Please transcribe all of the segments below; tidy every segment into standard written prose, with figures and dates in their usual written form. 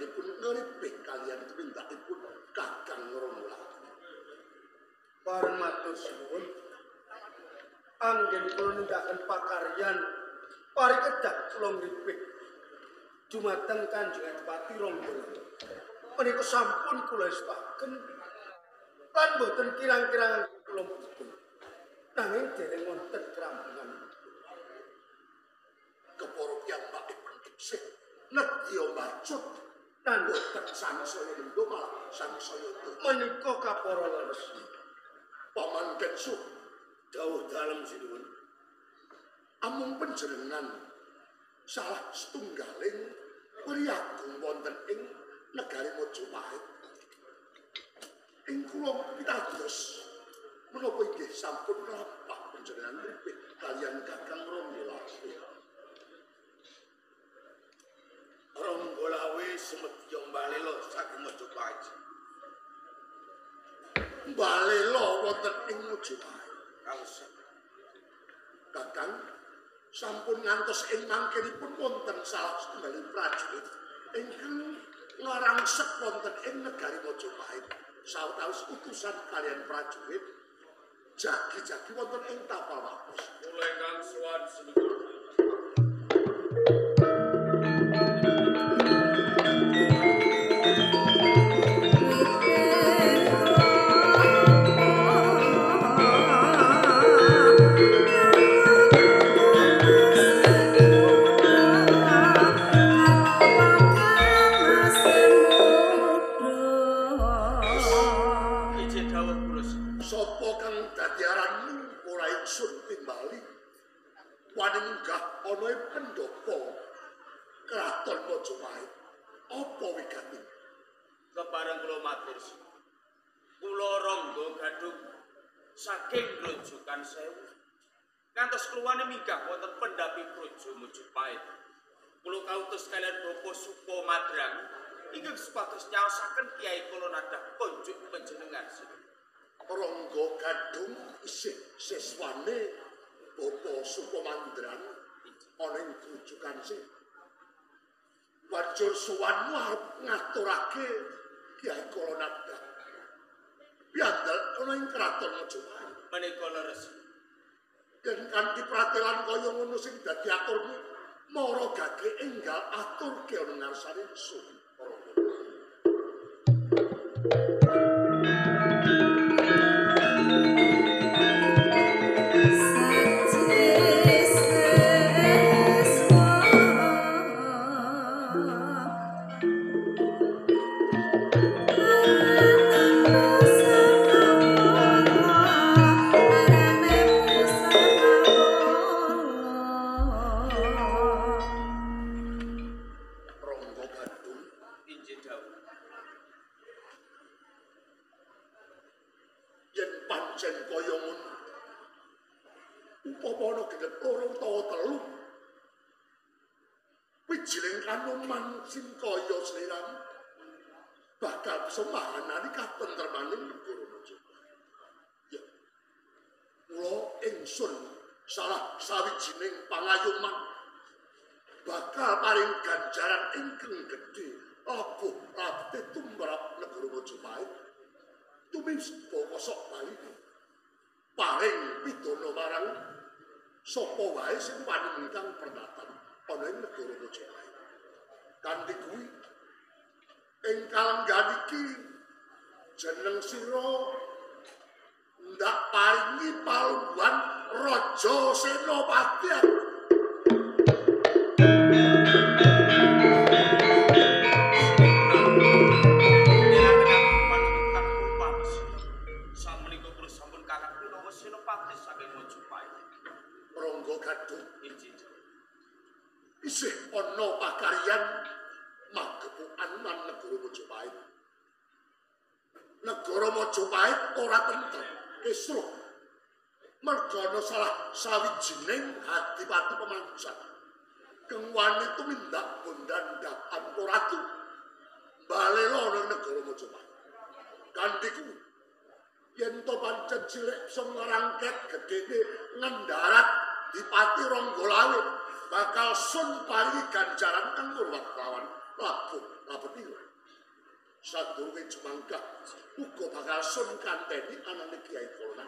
anggenipun ngripih kaliyan tumindakipun Kakang Ronggolawe. Pareng matur suwun. Anggenipun nindakaken pakaryan parikedah kula ngripih dumateng Kanjeng Adipati Ronggolawe. Menika sampun kula istaken lan boten kirang-kirang kula pun. Nanging dereng wonten kerampungan. Keporo piyambakipun isih nedya macut lan boten sangsaya mendho malah sangsaya menika kapara leres. Paman Ketsu dawuh dalem sinuwun. Amung panjenengan salah setunggaling priyagung wonten ing negari Majapahit. Ing kula pitados menapa inggih sampun lampah panjenengan ngripih kaliyan Kakang Ronggolawe. Ronggolawe semedya mbalela saking Majapahit. Mbalela wonten ing Majapahit. Kalsep. Kakang sampun ngantos ing mangkenipun wonten salah setunggaling prajurit ingkang ngarangsek wonten ing negari Majapahit. Sawetawis utusan kalian prajurit jagi-jagi wonten ing tapal wapus. Kula ingkang sowan semenika. Wani munggah ana ing pendopo kraton Majapahit. Apa wigatipun? Kepareng kula matur. Kula Rangga Gadung saking Grojogan Sewu. Ngantos kluwane minggah wonten pendhapi Praja Majapahit. Kula kautus kalian Bapak Supo Madrang ingkang supados nyaosaken Kyai kula nadah konjuk panjenengan. Rangga Gadung isih siswane Bapak Supo Madrang ana ing Grojogan Sewu. Wajur suwanmu arep ngaturake Kyai kula nadah. Piandel ana ing kraton Majapahit. Menika leres. Yen kanthi pratelan kaya ngono sing dadi aturmu, mara gage enggal aturke ana ngarsane ingsun. Sing kaya sliramu bakal bisa mahanani katentremaning negara Majapahit. Ya, mula ingsun salah sawijining pangayoman bakal paring ganjaran ingkang gedhe abuh rabte tumrap negara Majapahit. Tumimba kosok bali paring pidana marang sapa wae sing wani ingkang pernatan ana ing negara Majapahit. Kanthi kuwi ing kalenggan iki jeneng sira ndak paringi palungguhan Raja Senopati. Rangga Gadung isih ana pakaryan magepukan lan negara Majapahit. Negara Majapahit ora tentrem, kisruh. Merga ana salah sawijining adipati pemangsa kang wani tumindak bondandakan ratu balela nang negara Majapahit. Kanthi kuwi yen to pancen cilik bisa ngrangket gedene ngendarat Dipati Ronggolawe bakal sun paringi ganjaran kang murwat lawan labuh Labeti sadurunge jumangkah uga bakal sun kanteni anane Kiai Kolna.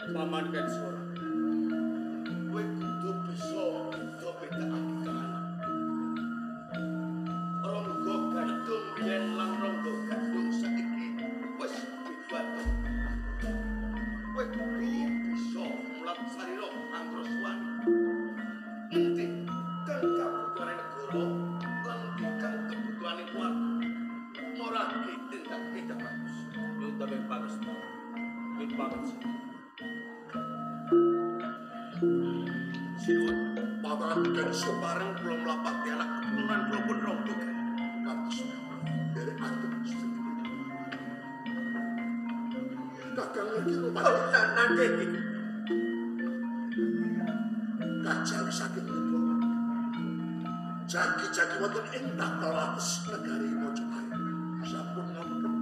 Paman kan suara. Kowe kudu bisa bedakake kahanan. Ronggo gandum yen lan ronggo gandum saiki wis beda. Kowe kudu bisa mulat sarira angroswani. Inti kang kabutuhane negara lan kang kebutuhane keluarga. Ora tindak kita bagus. Yun tapi bagus. Yun bagus. Sinuwun pamanten sebareng kula mlapati anak keturunan kula pun ronggo kantos dari atur sedherek. Kakang iki rupane Nanti kajang saking niku. Jagi-jagi wonten ing takal atus negari Mojopahit. Sampun ngoten.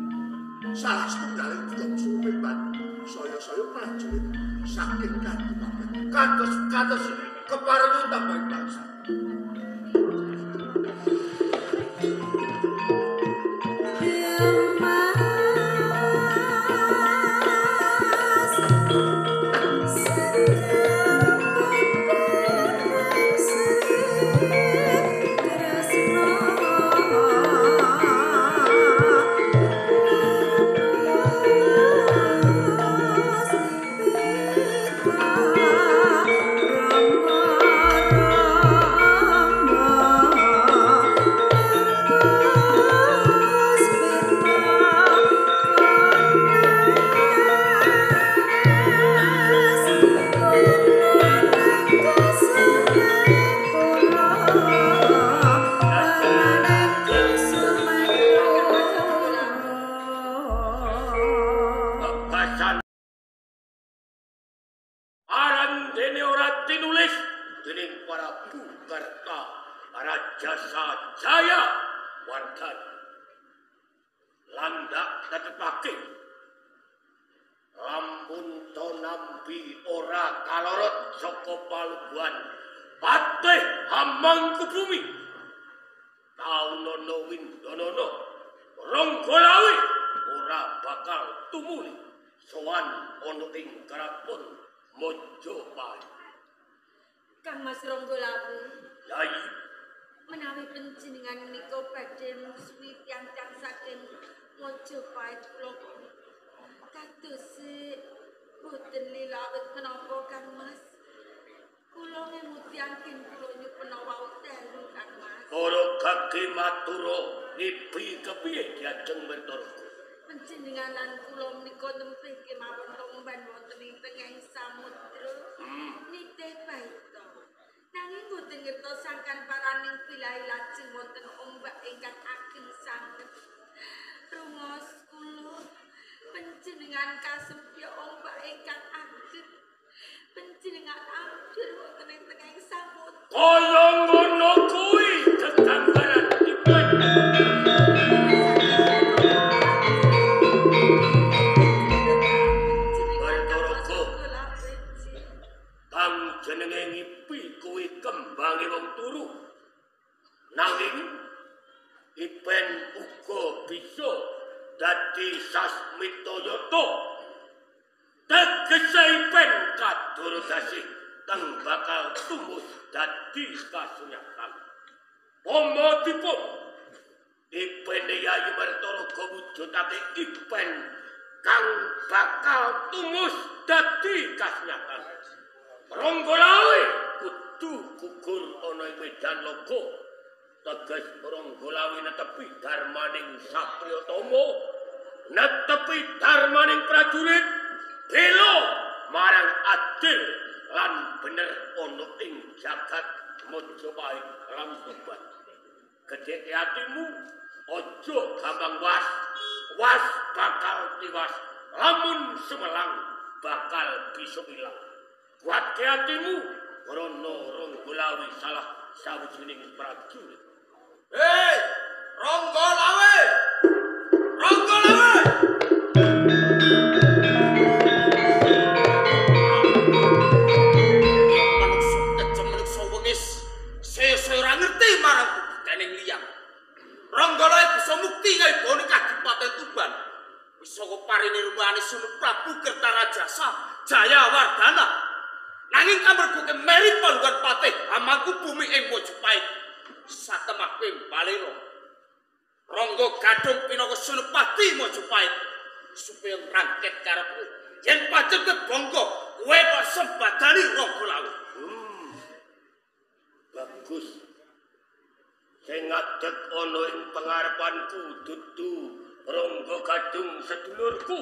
Salah setunggaling kula sumepan saya prajurit saking Kadipaten. kados keparengan tambah bangsa. Kang Mas Ronggolawu. Yai, menawi panjenengan menika badhe musuhi tiyang-tiyang saking Mojopahit kula kados boten lilawet menapa Kang Mas. Kula ngemutiaken kula nyupen wau telu Kang Mas. para kaki matura nipi kepiye diajeng mertoro. Panjenengan lan kula menika nembe kemawon lomban wonten ing tengahing samudra. Nitih baita. Nanging boten ngertos sangkan paraning bilahi lajeng wonten ombak ingkang ageng sanget. Rungos kula panjenengan kasempya ombak ingkang ageng. Panjenengan ambil wonten ing tengahing samudra. Kaya ngono kuwi kegambaran dipun. Jenenge ngipi kuwi kembange wong turu. Nanging ipen uga bisa dadi sasmitayata. Tegese ipen kadurgasi kang bakal tumbuh dadi kasunyakan. Pomodipun ipen Yayi Mertologo wujudake ipen kang bakal tumbuh dadi kasunyakan. Ronggolawe kudu gugur ana ing medan logo. Teges Ronggolawe netepi darmaning Satriyatama, netepi darmaning prajurit, bela marang adil lan bener ana ing jagat Mojopahit lan Tuban. Gedhe atimu aja gampang was bakal tiwas, lamun semelang bakal bisa ilang. Kuatke hatimu, Krana Ranggalawe salah sawijining prajurit. Hei, Ranggalawe! Ranggalawe! Manungsa kejam manungsa wengis, saya ora ngerti marang buktening liyang. Ranggalawe bisa mukti ngaibone Kadipaten Tuban. Bisa paringi rumane Sunu Prabu Kertarajasa Jayawardana. Nanging amarga kemeri palungan patih amangku bumi ing Mojopahit. Satemake baleno. Rangga Gadhung pinaka Senopati Mojopahit supaya ngrangket karepku. Yen pancen kebangga kowe kok sembadani Ranggalawe. Bagus. Sing ngadeg ana ing pangarepanku dudu Rangga Gadhung sedulurku.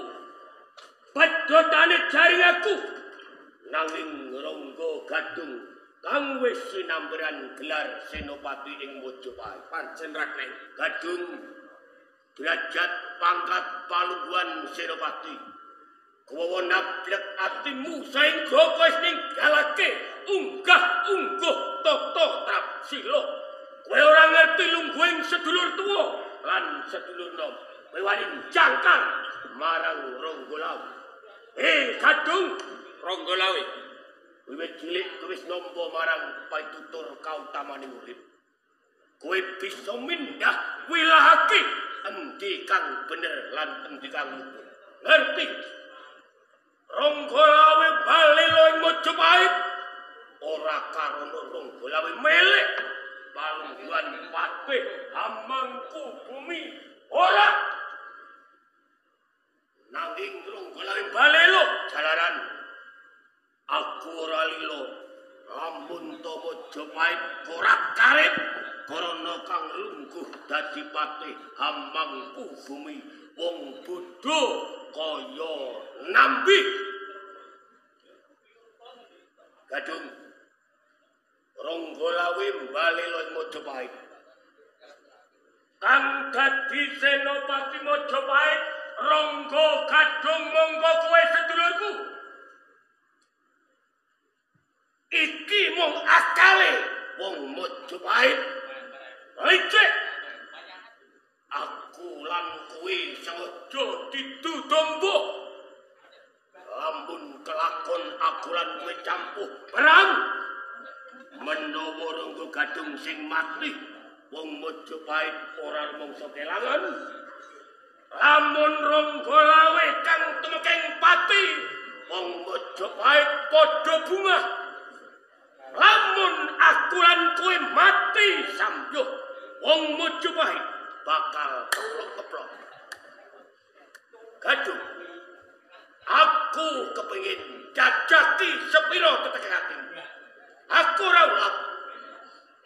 Padhotane jaring aku. Nanging Rangga Gadhung kang wis sinamberan gelar Senopati ing Mojopahit. Pancen Raden Gadhung derajat pangkat palungguhan Senopati. Kowe nablek atimu saengga wis ninggalake unggah-ungguh tata Trapsila. Kowe ora ngerti lungguhing sedulur tuwa lan sedulur nom. Kowe wani jangkar marang Ranggalawe. Gadhung, Ranggalawe wiwit cilik kowe wis nampa marang pitutur kautamaning urip. Kowe bisa mindah wilahake endi kang bener lan endi kang mungkin. Ngerti? Ranggalawe balelo ing Mojopahit ora karana Ranggalawe melek palungguhan patih amangku bumi ora. Nanging Ranggalawe balelo jalaran aku ora lilo lamun to Mojopahit ora karep karana kang lungguh dadi patih amangku bumi wong bodho kaya Nambi. Gadhung, Ranggalawe balelo ing Mojopahit. Kang dadi Senopati Mojopahit Rangga Gadhung monggo kowe sedulurku. Iki mung akale wong Mojopahit. Licik. Aku lan kowe sengaja ditutumbuh. Lamun kelakon aku lan kowe campuh perang. Menawa Rangga Gadhung sing mati, wong Mojopahit ora rumangsa kelangan. Lamun Ranggalawe kang tumekeng pati, wong Mojopahit padha bungah. Lamun aku lan kowe mati sambyuh, wong Mojopahit bakal keplok-keplok. Gadhung, aku kepengin jajaki sepiro ketekake. Aku ora ulak.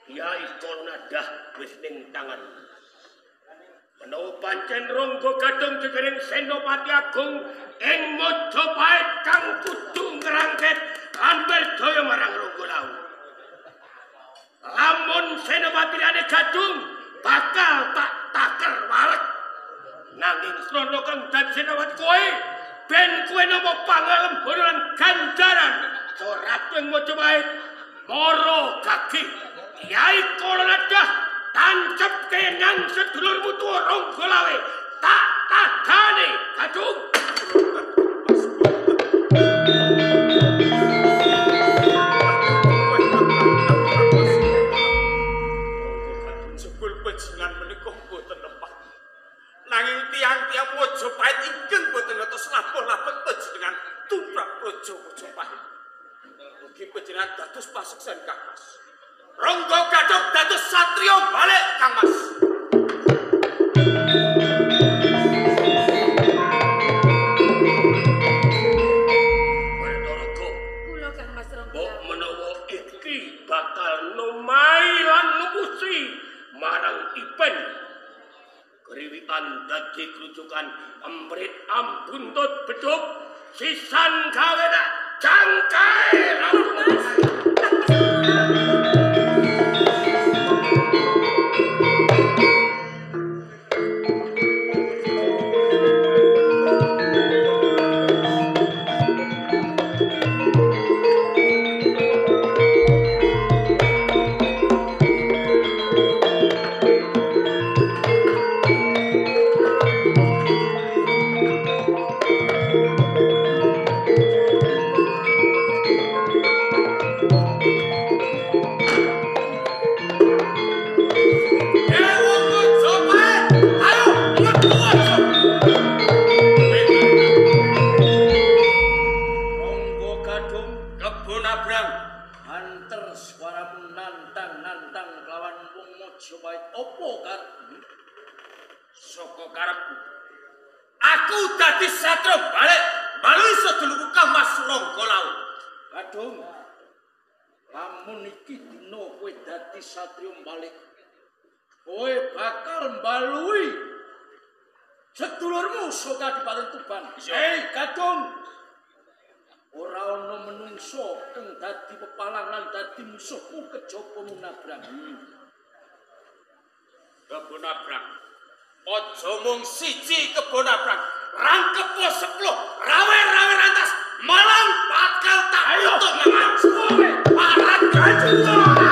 Kyai Konadah wis ning tangan. Menawa pancen Rangga Gadhung jegering Senopati Agung ing Mojopahit kang kudu ngrangket ambil daya marang Ranggalawe. Lamun Senopati liyane Gadhung bakal tak taker walek. Nanging krana kang dadi Senopati kowe ben kowe nampa pangalem lan ganjaran Ratu ing Mojopahit mara gagih Kyai Konadah tancep kenyang sedulurmu tuwa Ranggalawe tak tadane Gadhung. jebul panjenengan menika boten nempah. Nanging tiang-tiang Mojopahit ingkang boten ngertos labah-labah panjenengan tumrap Raja Mojopahit. Mugi panjenengan dados paseksan Kang Mas. Rangga Gadhung dados satriya balik Kang Mas. Kula Kang Mas Ranggalawe. Menawa iki bakal nomai lan lupusi marang Ipen. Kriwitan dadi kerucukan emprit ambuntut beduk sisan gawe nak jangkae Mas. Majapahit opo karepmu? Saka karepku. Aku dadi satria balik balui sedulurku Kang Mas Rangga Laut. Kadung. Lamun iki dina kowe dadi satria balik. Kowe bakal balui sedulurmu saka Kadipaten Tuban. Hei, Kadung. Ora ana menungso kang dadi pepalangan dadi musuhku kejaba munabrang. Kebon abrang. Aja mung siji kebon abrang. Rangkep 10 rawe-rawe rantas malang bakal tak tutup mangan. Parat gajah.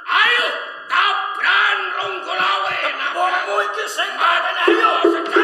Ayo, tabran Rangga Laut. Ayo, sekarang.